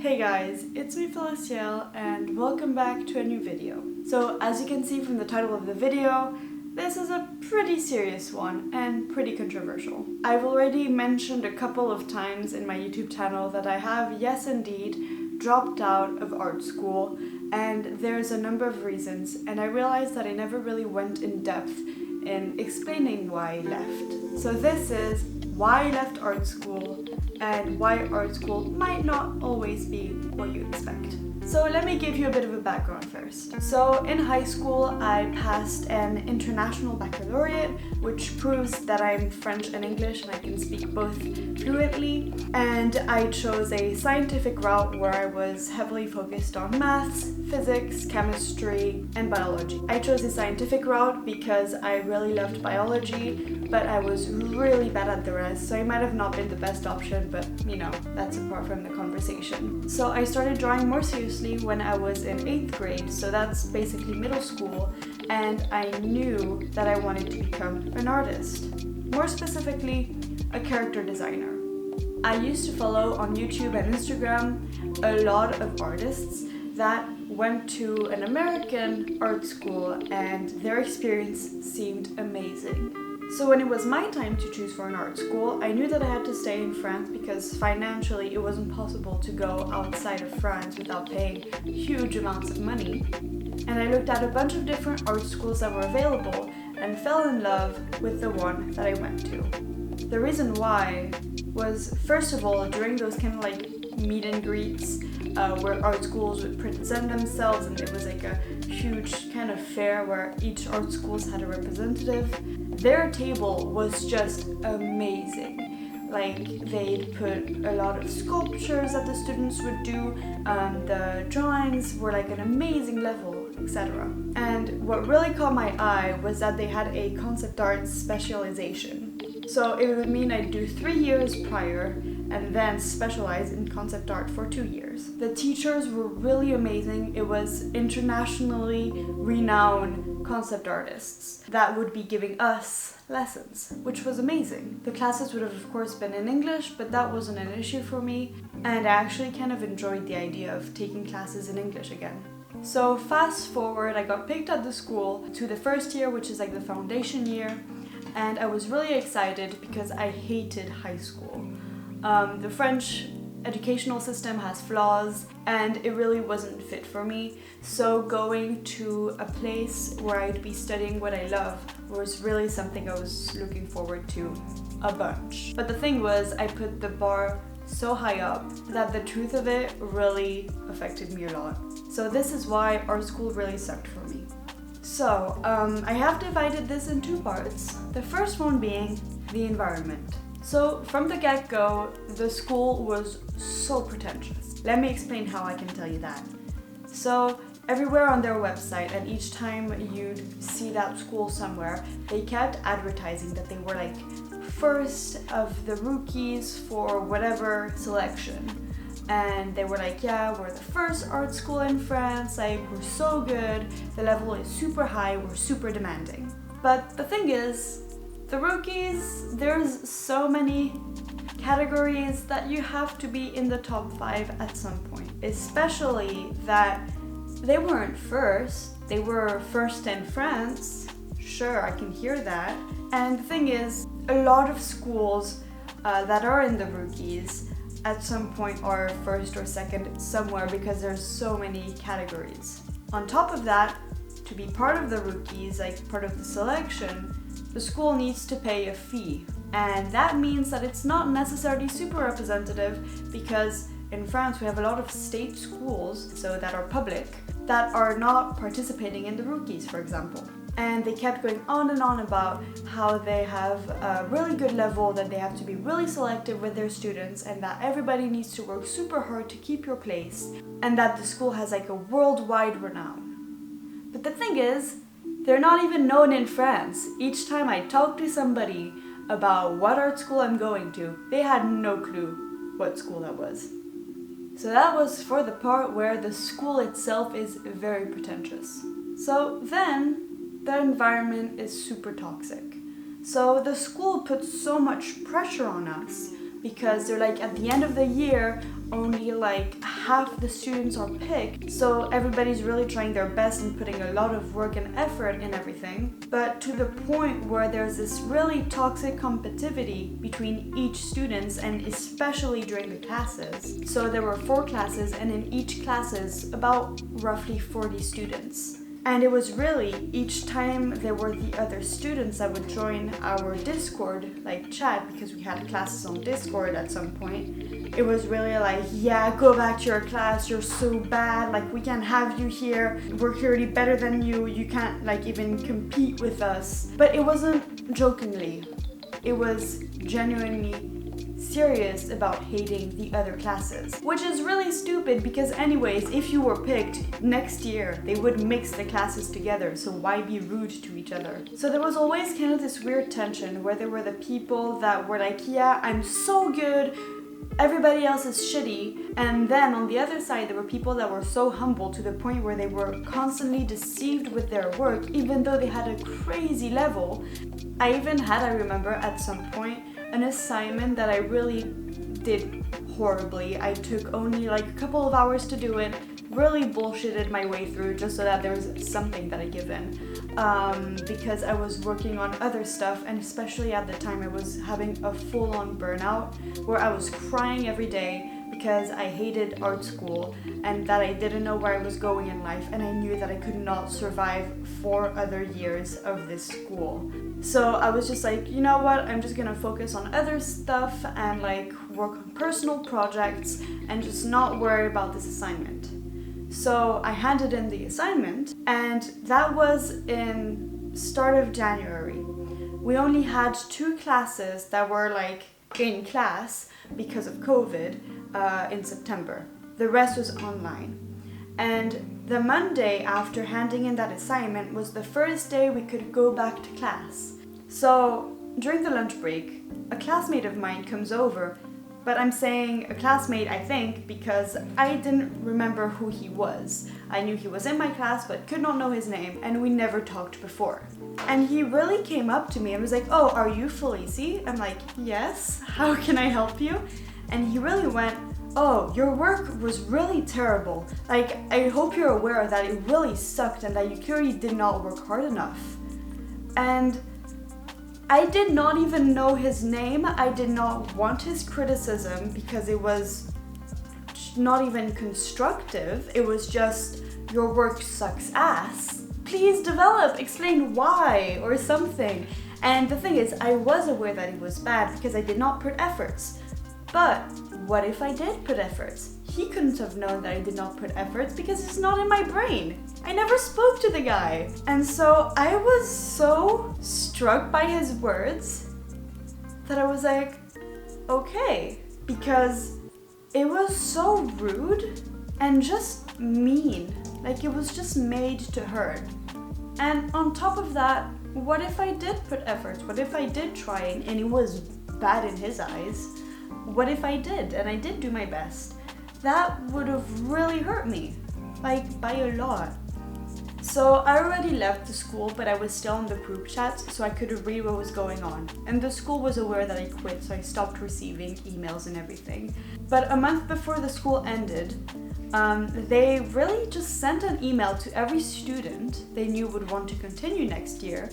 Hey guys, it's me Feliciel and welcome back to a new video. So as you can see from the title of the video, this is a pretty serious one and pretty controversial. I've already mentioned a couple of times in my YouTube channel that I have, yes indeed, dropped out of art school, and there's a number of reasons, and I realized that I never really went in depth in explaining why I left. So this is why I left art school and why art school might not always be what you expect. So let me give you a bit of a background first. So in high school I passed an international baccalaureate, which proves that I'm French and English and I can speak both fluently, and I chose a scientific route where I was heavily focused on maths, physics, chemistry, and biology. I chose the scientific route because I really loved biology, but I was really bad at the rest, so I might have not been the best option, but you know, that's apart from the conversation. So I started drawing more seriously when I was in 8th grade, so that's basically middle school, and I knew that I wanted to become an artist. More specifically, a character designer. I used to follow on YouTube and Instagram a lot of artists that went to an American art school and their experience seemed amazing. So when it was my time to choose for an art school, I knew that I had to stay in France because financially it wasn't possible to go outside of France without paying huge amounts of money. And I looked at a bunch of different art schools that were available and fell in love with the one that I went to. The reason why was, first of all, during those kind of like meet and greets where art schools would present themselves, and it was like a huge kind of fair where each art schools had a representative. Their table was just amazing. Like, they'd put a lot of sculptures that the students would do, the drawings were like an amazing level, etc. And what really caught my eye was that they had a concept art specialization. So it would mean I'd do 3 years prior and then specialize in concept art for 2 years. The teachers were really amazing. It was internationally renowned concept artists that would be giving us lessons, which was amazing. The classes would have of course been in English, but that wasn't an issue for me, and I actually kind of enjoyed the idea of taking classes in English again. So fast forward, I got picked at the school to the first year, which is like the foundation year, and I was really excited because I hated high school. The French educational system has flaws and it really wasn't fit for me, so going to a place where I'd be studying what I love was really something I was looking forward to a bunch. But the thing was, I put the bar so high up that the truth of it really affected me a lot. So this is why art school really sucked for me. So I have divided this in two parts. The first one being the environment. So from the get-go, the school was so pretentious. Let me explain how I can tell you that. So everywhere on their website, and each time you'd see that school somewhere, they kept advertising that they were like first of the rookies for whatever selection. And they were like, yeah, we're the first art school in France, like we're so good, the level is super high, we're super demanding. But the thing is, the rookies, there's so many categories that you have to be in the top 5 at some point. Especially that they weren't first, they were first in France. Sure, I can hear that. And the thing is, a lot of schools that are in the rookies at some point are first or second somewhere because there's so many categories. On top of that, to be part of the rookies, like part of the selection, the school needs to pay a fee. And that means that it's not necessarily super representative because in France we have a lot of state schools, so that are public, that are not participating in the rookies, for example. And they kept going on and on about how they have a really good level, that they have to be really selective with their students, and that everybody needs to work super hard to keep your place, and that the school has like a worldwide renown. But the thing is, they're not even known in France. Each time I talk to somebody about what art school I'm going to, they had no clue what school that was. So that was for the part where the school itself is very pretentious. So then, the environment is super toxic. So the school puts so much pressure on us because they're like, at the end of the year, only like half the students are picked, so everybody's really trying their best and putting a lot of work and effort in everything, but to the point where there's this really toxic competitivity between each students, and especially during the classes. So there were 4 classes, and in each classes about roughly 40 students. And it was really, each time there were the other students that would join our Discord, like chat, because we had classes on Discord at some point, it was really like, yeah, go back to your class, you're so bad, like we can't have you here, we're clearly better than you, you can't like even compete with us. But it wasn't jokingly, it was genuinely serious about hating the other classes, which is really stupid because anyways, if you were picked next year, they would mix the classes together, so why be rude to each other? So there was always kind of this weird tension where there were the people that were like, yeah, I'm so good, everybody else is shitty, and then on the other side there were people that were so humble to the point where they were constantly deceived with their work even though they had a crazy level. I even had, I remember at some point, an assignment that I really did horribly. I took only like a couple of hours to do it, really bullshitted my way through just so that there was something that I given, because I was working on other stuff, and especially at the time I was having a full-on burnout where I was crying every day because I hated art school and that I didn't know where I was going in life, and I knew that I could not survive 4 other years of this school. So I was just like, you know what, I'm just gonna focus on other stuff and like work on personal projects and just not worry about this assignment. So I handed in the assignment, and that was in start of January. We only had 2 classes that were like in class because of COVID in September. The rest was online. And the Monday after handing in that assignment was the first day we could go back to class. So during the lunch break, a classmate of mine comes over, but I'm saying a classmate, I think, because I didn't remember who he was. I knew he was in my class, but could not know his name, and we never talked before. And he really came up to me and was like, oh, are you Feliciel? I'm like, yes, how can I help you? And he really went, oh, your work was really terrible. Like, I hope you're aware that it really sucked and that you clearly did not work hard enough. And I did not even know his name. I did not want his criticism because it was not even constructive. It was just, your work sucks ass. Please develop, explain why or something. And the thing is, I was aware that it was bad because I did not put efforts. But what if I did put efforts? He couldn't have known that I did not put efforts because it's not in my brain. I never spoke to the guy. And so I was so struck by his words that I was like, okay, because it was so rude and just mean. Like, it was just made to hurt. And on top of that, what if I did put efforts? What if I did try and it was bad in his eyes? What if I did and I did do my best? That would have really hurt me, like by a lot. So I already left the school, but I was still in the group chat, so I could read what was going on. And the school was aware that I quit, so I stopped receiving emails and everything. But a month before the school ended, they really just sent an email to every student they knew would want to continue next year,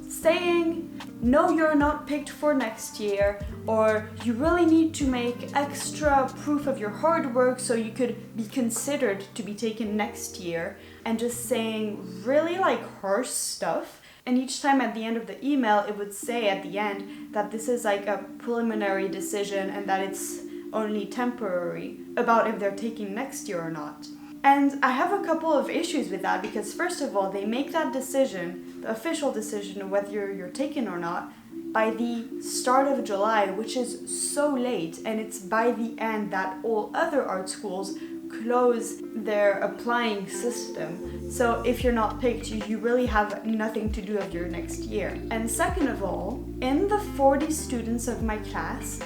saying, no, you're not picked for next year, or you really need to make extra proof of your hard work so you could be considered to be taken next year, and just saying really like harsh stuff. And each time at the end of the email, it would say at the end that this is like a preliminary decision and that it's only temporary about if they're taking next year or not. And I have a couple of issues with that because first of all, they make that decision, the official decision of whether you're taken or not, by the start of July, which is so late, and it's by the end that all other art schools close their applying system. So if you're not picked, you really have nothing to do of your next year. And second of all, in the 40 students of my class,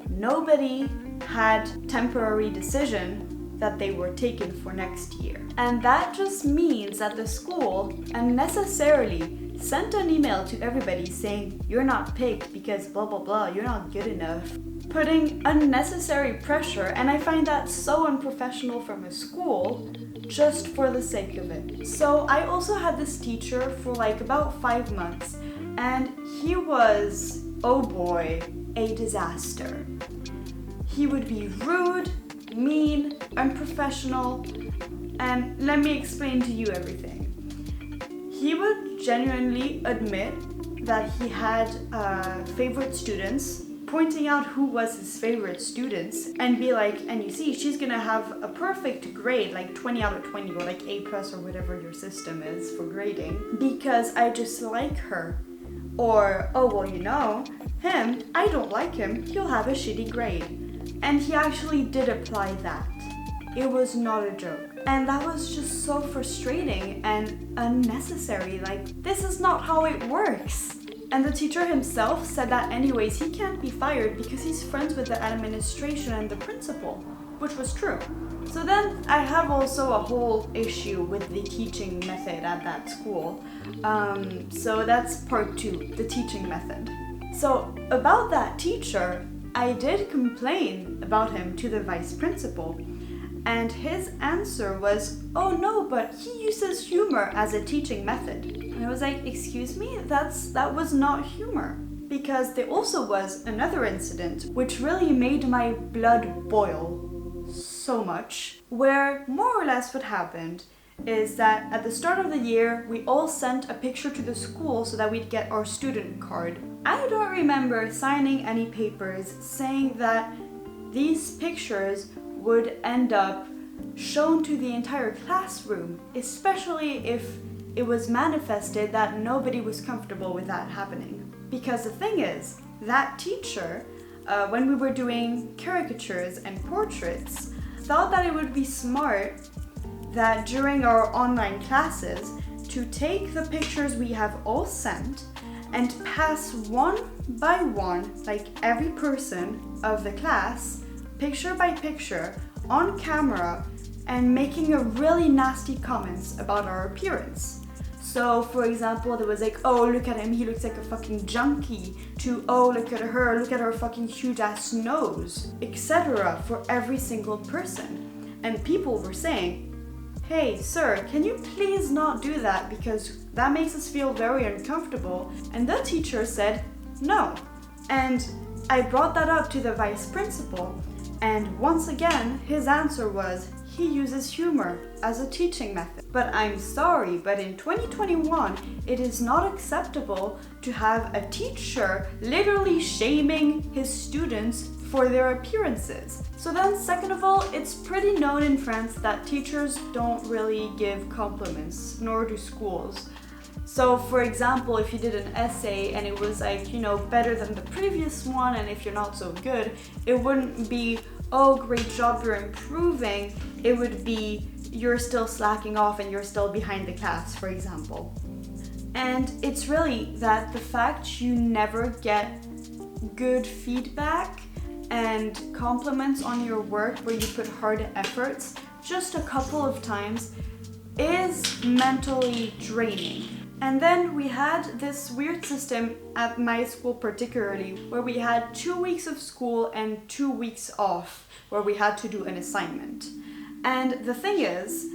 nobody had temporary decision that they were taken for next year. And that just means that the school unnecessarily sent an email to everybody saying, you're not picked because blah blah blah, you're not good enough. putting unnecessary pressure, and I find that so unprofessional from a school just for the sake of it. So I also had this teacher for like about 5 months, and he was, oh boy, a disaster. He would be rude, mean, unprofessional, and let me explain to you everything. He would genuinely admit that he had favorite students, pointing out who was his favorite students, and be like, and you see, she's gonna have a perfect grade, like 20 out of 20, or like A plus, or whatever your system is for grading, because I just like her. Or, oh well, you know, him, I don't like him, he'll have a shitty grade. And he actually did apply that. It was not a joke. And that was just so frustrating and unnecessary. Like, this is not how it works. And the teacher himself said that anyways, he can't be fired because he's friends with the administration and the principal, which was true. So then I have also a whole issue with the teaching method at that school. So that's part 2, the teaching method. So about that teacher, I did complain about him to the vice principal. And his answer was, oh no, but he uses humor as a teaching method. And I was like, excuse me, that was not humor. Because there also was another incident which really made my blood boil so much, where more or less what happened is that at the start of the year, we all sent a picture to the school so that we'd get our student card. I don't remember signing any papers saying that these pictures would end up shown to the entire classroom, especially if it was manifested that nobody was comfortable with that happening. Because the thing is, that teacher, when we were doing caricatures and portraits, thought that it would be smart that during our online classes to take the pictures we have all sent and pass one by one, like every person of the class, picture by picture, on camera, and making a really nasty comments about our appearance. So, for example, there was like, oh, look at him, he looks like a fucking junkie, to, oh, look at her fucking huge ass nose, etc. for every single person. And people were saying, hey, sir, can you please not do that because that makes us feel very uncomfortable? And the teacher said, no. And I brought that up to the vice principal, and once again, his answer was, he uses humor as a teaching method. But I'm sorry, but in 2021, it is not acceptable to have a teacher literally shaming his students for their appearances. So then, second of all, it's pretty known in France that teachers don't really give compliments, nor do schools. So for example, if you did an essay and it was like, you know, better than the previous one, and if you're not so good, it wouldn't be, oh, great job, you're improving. It would be, you're still slacking off and you're still behind the class, for example. And it's really that the fact you never get good feedback and compliments on your work where you put hard efforts just a couple of times is mentally draining. And then we had this weird system at my school particularly, where we had 2 weeks of school and 2 weeks off, where we had to do an assignment. And the thing is,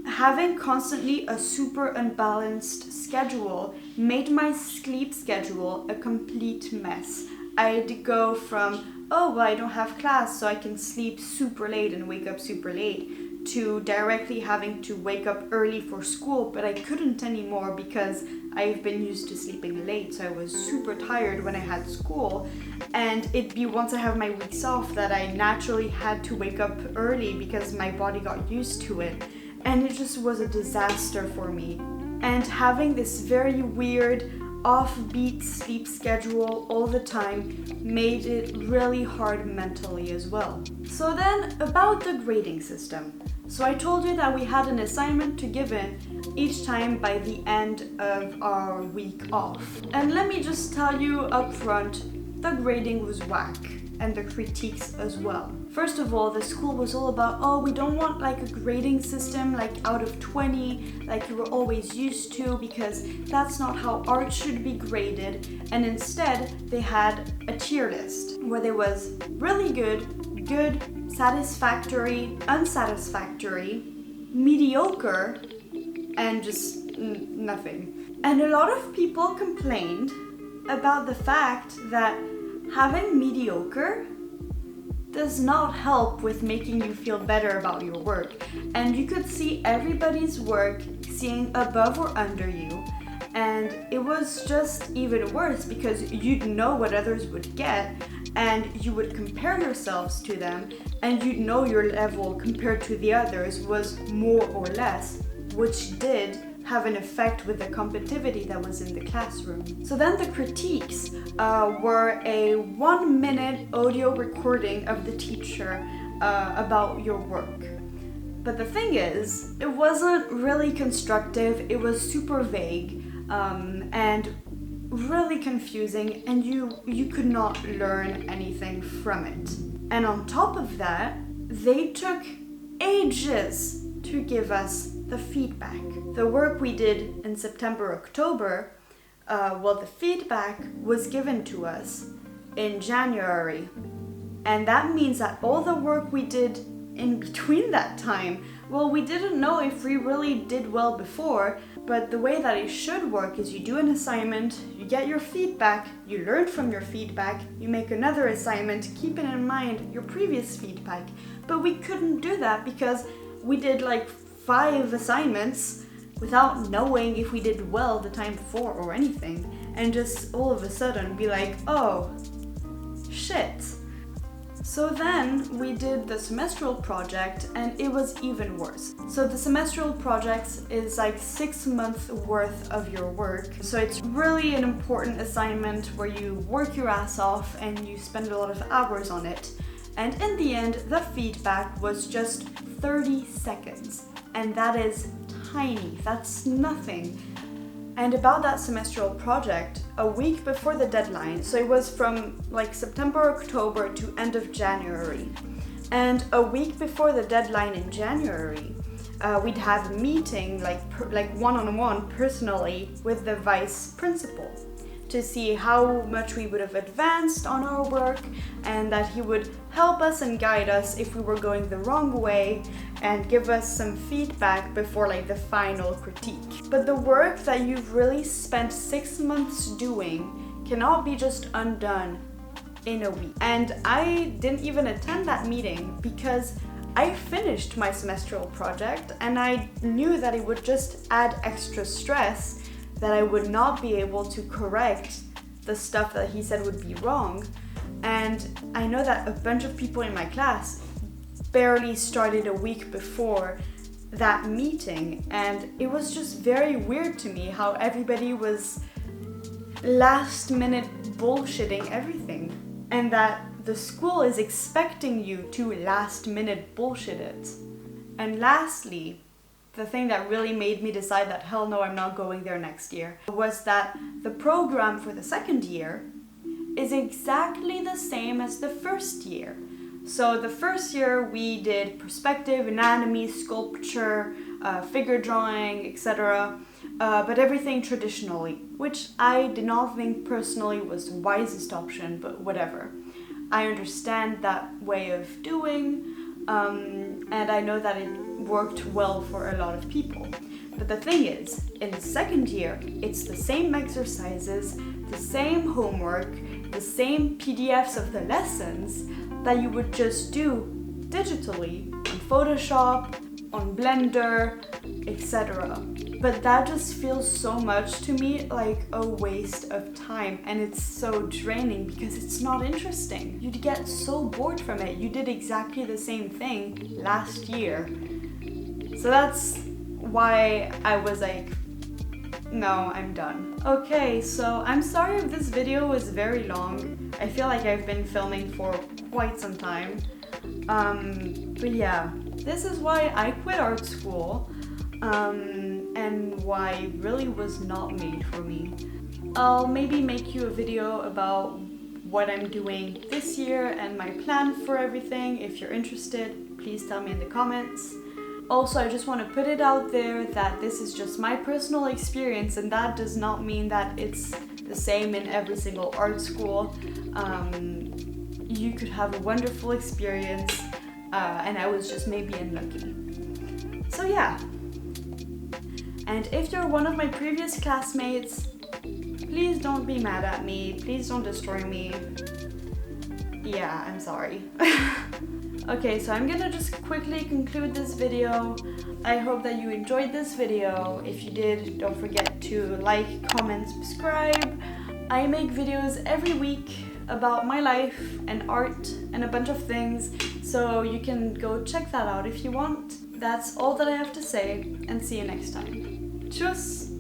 having constantly a super unbalanced schedule made my sleep schedule a complete mess. I'd go from, oh, well, I don't have class, so I can sleep super late and wake up super late, to directly having to wake up early for school, but I couldn't anymore because I've been used to sleeping late, so I was super tired when I had school. And it'd be once I have my weeks off that I naturally had to wake up early because my body got used to it. And it just was a disaster for me. And having this very weird offbeat sleep schedule all the time made it really hard mentally as well. So then, about the grading system. So I told you that we had an assignment to give in each time by the end of our week off. And let me just tell you up front, the grading was whack. and the critiques as well. First of all, the school was all about, oh, we don't want like a grading system like out of 20 like you were always used to, because that's not how art should be graded. And instead they had a tier list where there was really good, good, satisfactory, unsatisfactory, mediocre, and just nothing. And a lot of people complained about the fact that having mediocre does not help with making you feel better about your work. And you could see everybody's work seeing above or under you, and it was just even worse because you'd know what others would get and you would compare yourselves to them, and you'd know your level compared to the others was more or less, which did have an effect with the competitivity that was in the classroom. So then the critiques were a 1-minute audio recording of the teacher about your work. But the thing is, it wasn't really constructive, it was super vague and really confusing, and you could not learn anything from it. And on top of that, they took ages to give us the feedback. The work we did in September, October, the feedback was given to us in January. And that means that all the work we did in between that time, well, we didn't know if we really did well before, but the way that it should work is you do an assignment, you get your feedback, you learn from your feedback, you make another assignment, keeping in mind your previous feedback. But we couldn't do that because we did like 5 assignments without knowing if we did well the time before or anything, and just all of a sudden be like, oh, shit. So then we did the semestral project, and it was even worse. So the semestral project is like 6 months worth of your work. So it's really an important assignment where you work your ass off and you spend a lot of hours on it. And in the end, the feedback was just 30 seconds. And that is tiny, that's nothing. And about that semestral project, a week before the deadline, so it was from like September, October to end of January. And a week before the deadline in January, we'd have a meeting like one-on-one personally with the vice principal to see how much we would have advanced on our work, and that he would help us and guide us if we were going the wrong way and give us some feedback before like the final critique. But the work that you've really spent 6 months doing cannot be just undone in a week. And I didn't even attend that meeting because I finished my semestral project and I knew that it would just add extra stress, that I would not be able to correct the stuff that he said would be wrong. And I know that a bunch of people in my class barely started a week before that meeting, and it was just very weird to me how everybody was last minute bullshitting everything, and that the school is expecting you to last minute bullshit it. And lastly, the thing that really made me decide that hell no, I'm not going there next year, was that the program for the second year is exactly the same as the first year. So the first year we did perspective, anatomy, sculpture, figure drawing, etc. But everything traditionally, which I did not think personally was the wisest option, but whatever. I understand that way of doing, and I know that it worked well for a lot of people. But the thing is, in the second year, it's the same exercises, the same homework, the same PDFs of the lessons that you would just do digitally on Photoshop, on Blender, etc. But that just feels so much to me like a waste of time, and it's so draining because it's not interesting. You'd get so bored from it. You did exactly the same thing last year. So that's why I was like, no, I'm done. Okay, so I'm sorry if this video was very long. I feel like I've been filming for quite some time. But yeah, this is why I quit art school, and why it really was not made for me. I'll maybe make you a video about what I'm doing this year and my plan for everything. If you're interested, please tell me in the comments. Also, I just want to put it out there that this is just my personal experience, and that does not mean that it's the same in every single art school. You could have a wonderful experience, and I was just maybe unlucky. So yeah. And if you're one of my previous classmates, please don't be mad at me. Please don't destroy me. Yeah, I'm sorry. Okay, so I'm gonna just quickly conclude this video. I hope that you enjoyed this video. If you did, don't forget to like, comment, subscribe. I make videos every week about my life and art and a bunch of things, so you can go check that out if you want. That's all that I have to say, and see you next time. Tschüss!